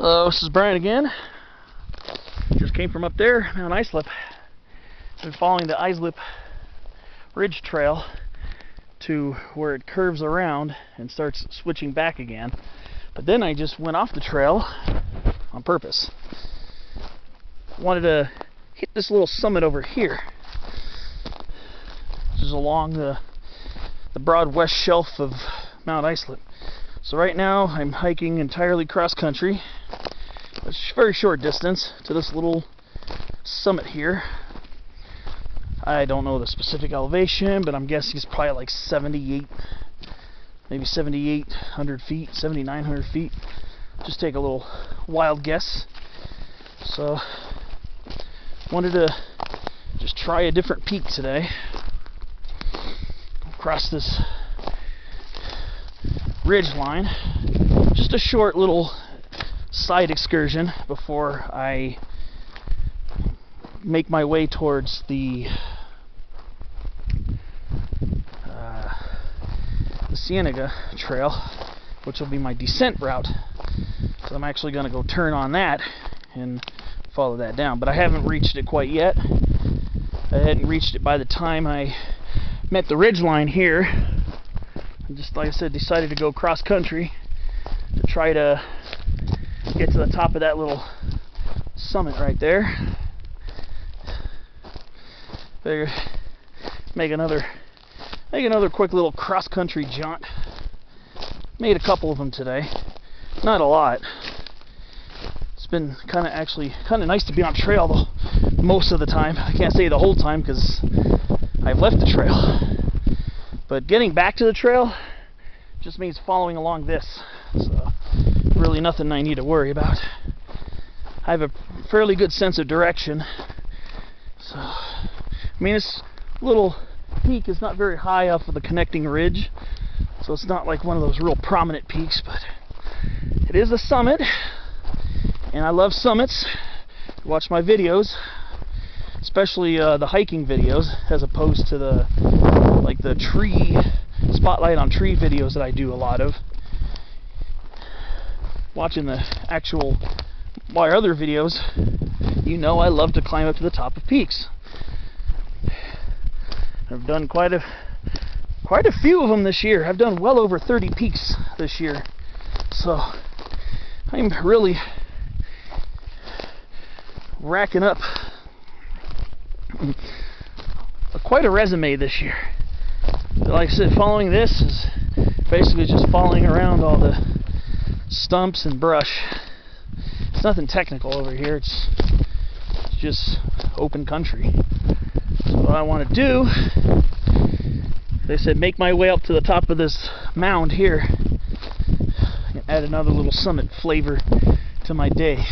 Hello, this is Brian again. Just came from up there, Mount Islip. Been following the Islip Ridge Trail to where it curves around and starts switching back again. But then I just went off the trail on purpose. Wanted to hit this little summit over here. This is along the broad west shelf of Mount Islip. So right now I'm hiking entirely cross country. It's a very short distance to this little summit here. I don't know the specific elevation, but I'm guessing it's probably like 78, maybe 7,800 feet, 7,900 feet. Just take a little wild guess. So wanted to just try a different peak today. Across this ridge line. Just a short little side excursion before I make my way towards the Cienega Trail, which will be my descent route. So I'm actually going to go turn on that and follow that down. But I haven't reached it quite yet. I hadn't reached it by the time I met the ridge line here. I just, like I said, decided to go cross country to try to get to the top of that little summit right there. Figure make another quick little cross country jaunt. Made a couple of them today. Not a lot. It's been kind of nice to be on trail though, most of the time. I can't say the whole time because I've left the trail. But getting back to the trail just means following along this. So really nothing I need to worry about. I have a fairly good sense of direction. So I mean, this little peak is not very high off of the connecting ridge, so it's not like one of those real prominent peaks, but it is a summit, and I love summits. Watch my videos, especially the hiking videos, as opposed to the tree spotlight on tree videos that I do a lot of. Watching the actual my other videos, you know I love to climb up to the top of peaks. I've done quite a few of them this year. I've done well over 30 peaks this year, so I'm really racking up quite a resume this year. But like I said, following this is basically just following around all the stumps and brush. It's nothing technical over here. It's just open country. So what I want to do, they said, make my way up to the top of this mound here and add another little summit flavor to my day.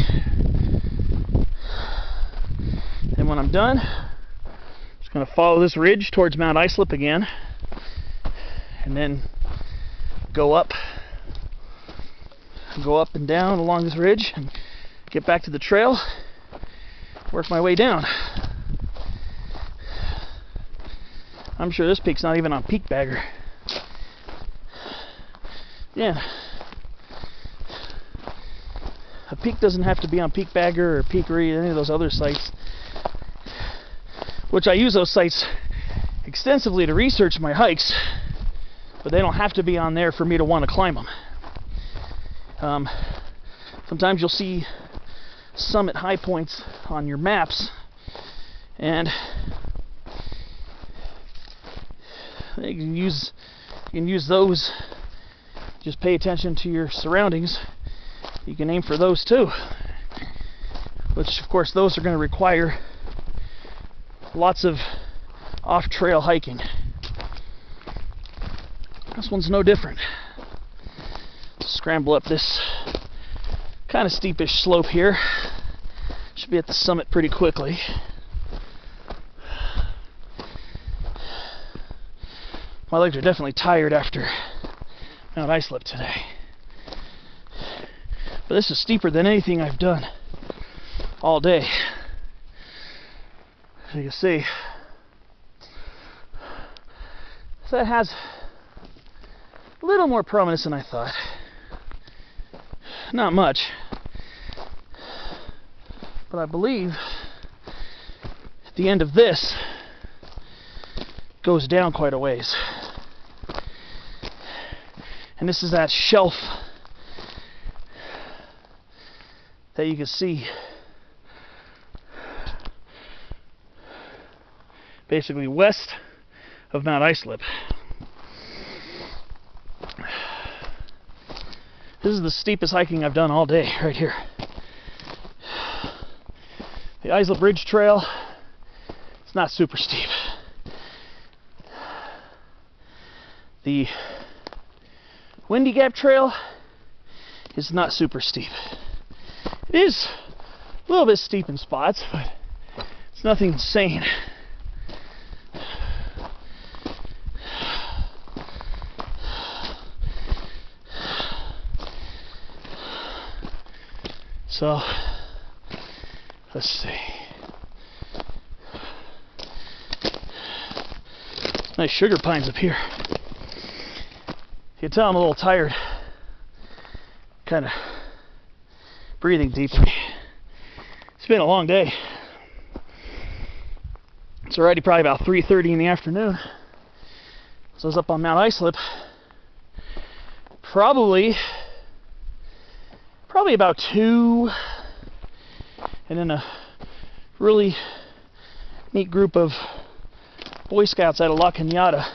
And when I'm done, I'm just going to follow this ridge towards Mount Islip again, and then go up and down along this ridge and get back to the trail, work my way down. I'm sure this peak's not even on Peak Bagger. Yeah. A peak doesn't have to be on Peak Bagger or Peakery, any of those other sites, which I use those sites extensively to research my hikes, but they don't have to be on there for me to want to climb them. Sometimes you'll see summit high points on your maps, and you can use those. Just pay attention to your surroundings. You can aim for those too, which of course those are going to require lots of off-trail hiking. This one's no different. Scramble up this kind of steepish slope here. Should be at the summit pretty quickly. My legs are definitely tired after Mount Islip today. But this is steeper than anything I've done all day. As you can see, so it has a little more prominence than I thought. Not much. but I believe at the end of this goes down quite a ways. And this is that shelf that you can see basically west of Mount Islip. This is the steepest hiking I've done all day, right here. The Islip Ridge Trail, it's not super steep. The Windy Gap Trail is not super steep. It is a little bit steep in spots, but it's nothing insane. So, let's see. Nice sugar pines up here. You can tell I'm a little tired. Kind of breathing deeply. It's been a long day. It's already probably about 3:30 in the afternoon. So I was up on Mount Islip. Probably about 2, and then a really neat group of Boy Scouts out of La Cañada.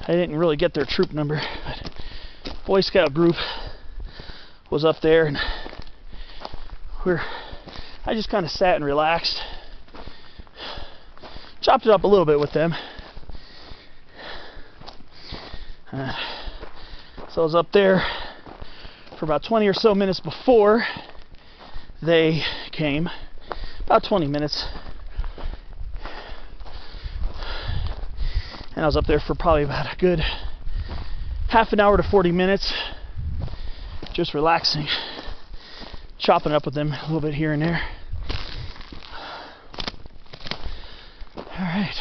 I didn't really get their troop number, but Boy Scout group was up there, and I just kind of sat and relaxed, chopped it up a little bit with them. So I was up there for about 20 or so minutes before they came, about 20 minutes. And I was up there for probably about a good half an hour to 40 minutes, just relaxing, chopping up with them a little bit here and there. All right.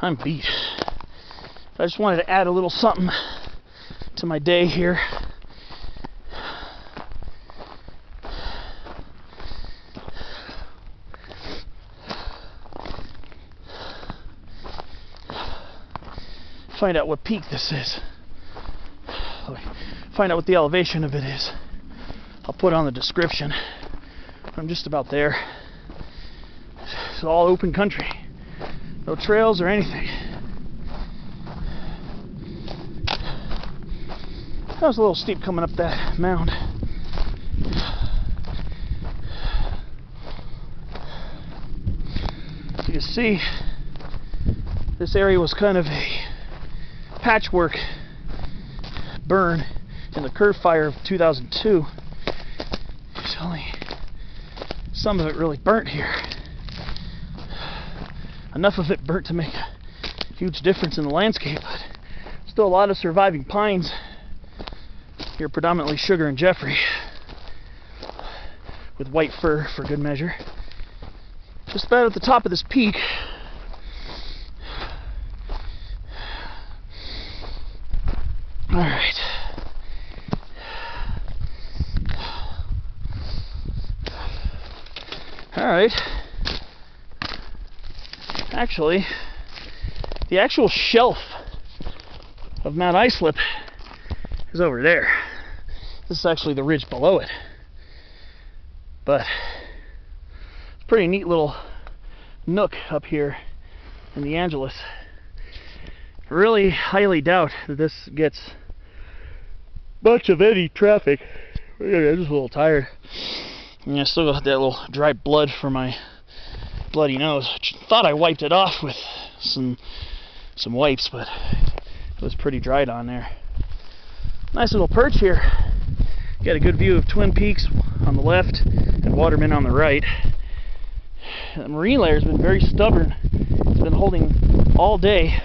I'm beat. I just wanted to add a little something to my day here. Find out what peak this is. Find out what the elevation of it is. I'll put on the description. I'm just about there. It's all open country. No trails or anything. That was a little steep coming up that mound. You can see this area was kind of a patchwork burn in the Curve Fire of 2002. There's only some of it really burnt here. Enough of it burnt to make a huge difference in the landscape, but still a lot of surviving pines here, predominantly Sugar and Jeffrey, with white fir for good measure. Just about at the top of this peak, all right. All right. Actually, the actual shelf of Mount Islip is over there. This is actually the ridge below it. But it's a pretty neat little nook up here in the Angeles. I really highly doubt that this gets much of any traffic. I'm just a little tired. And I still got that little dry blood from my bloody nose. I thought I wiped it off with some wipes, but it was pretty dried on there. Nice little perch here. Got a good view of Twin Peaks on the left and Waterman on the right. The marine layer has been very stubborn. It's been holding all day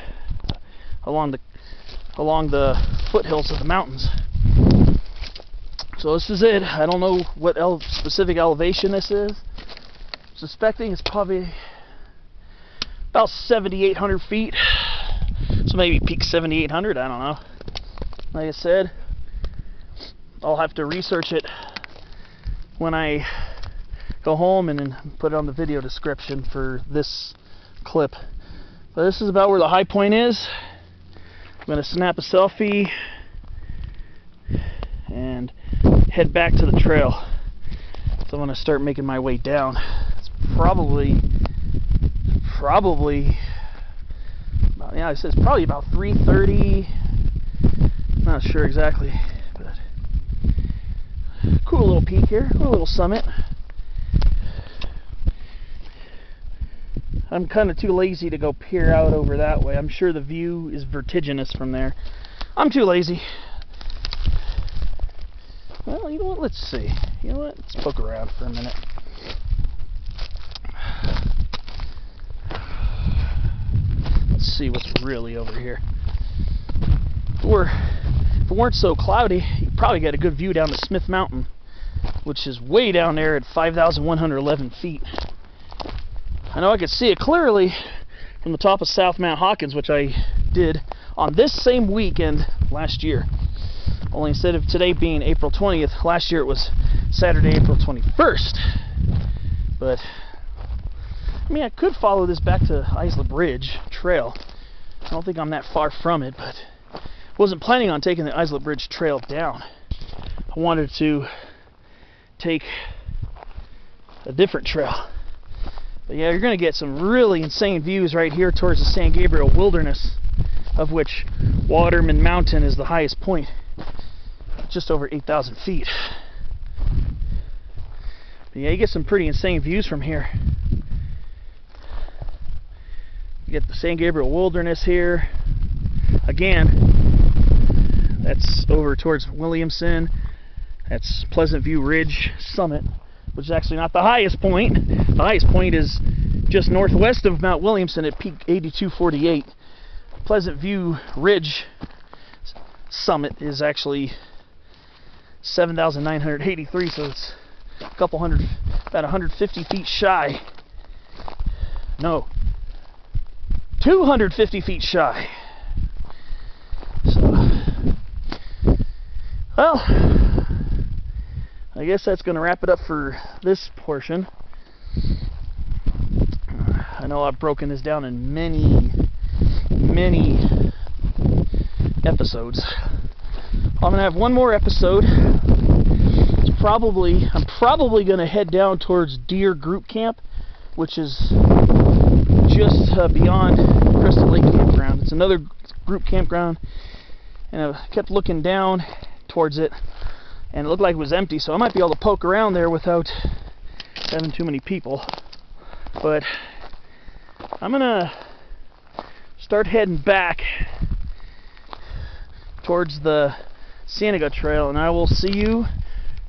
along the foothills of the mountains. So this is it. I don't know what specific elevation this is. Suspecting it's probably about 7,800 feet. So maybe peak 7,800, I don't know. Like I said, I'll have to research it when I go home and then put it on the video description for this clip. But this is about where the high point is. I'm going to snap a selfie and head back to the trail. So I'm going to start making my way down. It's probably about, yeah, it says probably about 3:30. Not sure exactly, but cool little peak here, cool little summit. I'm kind of too lazy to go peer out over that way. I'm sure the view is vertiginous from there. I'm too lazy. Well, you know what? Let's see. You know what? Let's poke around for a minute. Let's see what's really over here. If it weren't so cloudy, you'd probably get a good view down to Smith Mountain, which is way down there at 5,111 feet. I know I could see it clearly from the top of South Mount Hawkins, which I did on this same weekend last year. Only instead of today being April 20th, last year it was Saturday, April 21st. But, I mean, I could follow this back to Isla Bridge Trail. I don't think I'm that far from it, but wasn't planning on taking the Isla Bridge Trail down. I wanted to take a different trail. But yeah, you're going to get some really insane views right here towards the San Gabriel Wilderness, of which Waterman Mountain is the highest point, just over 8,000 feet. But yeah, you get some pretty insane views from here. You get the San Gabriel Wilderness here. Again, that's over towards Williamson. That's Pleasant View Ridge Summit, which is actually not the highest point. The highest point is just northwest of Mount Williamson at peak 8248. Pleasant View Ridge Summit is actually 7,983, so it's a couple hundred, about 150 feet shy. No, 250 feet shy. So, well, I guess that's going to wrap it up for this portion. I know I've broken this down in many episodes. I'm going to have one more episode. I'm probably going to head down towards Deer Group Camp, which is just beyond Crystal Lake Campground. It's another group campground, and I kept looking down towards it, and it looked like it was empty, so I might be able to poke around there without having too many people. But I'm gonna start heading back towards the Cienega Trail, and I will see you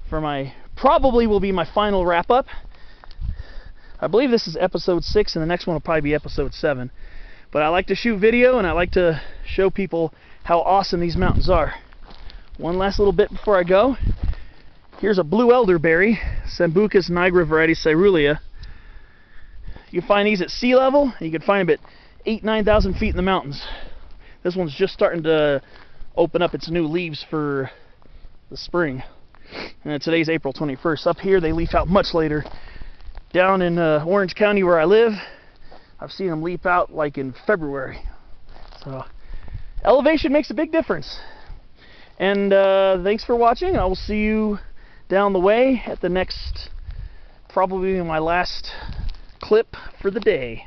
for my, probably will be my final wrap up. I believe this is episode 6, and the next one will probably be episode 7. But I like to shoot video, and I like to show people how awesome these mountains are. One last little bit before I go. Here's a blue elderberry, Sambucus nigra variety Caerulea. You can find these at sea level, and you can find them at 8,000–9,000 feet in the mountains. This one's just starting to open up its new leaves for the spring. And today's April 21st. Up here they leaf out much later. Down in Orange County where I live, I've seen them leaf out like in February. So elevation makes a big difference. And thanks for watching. I will see you down the way at the next, probably my last clip for the day.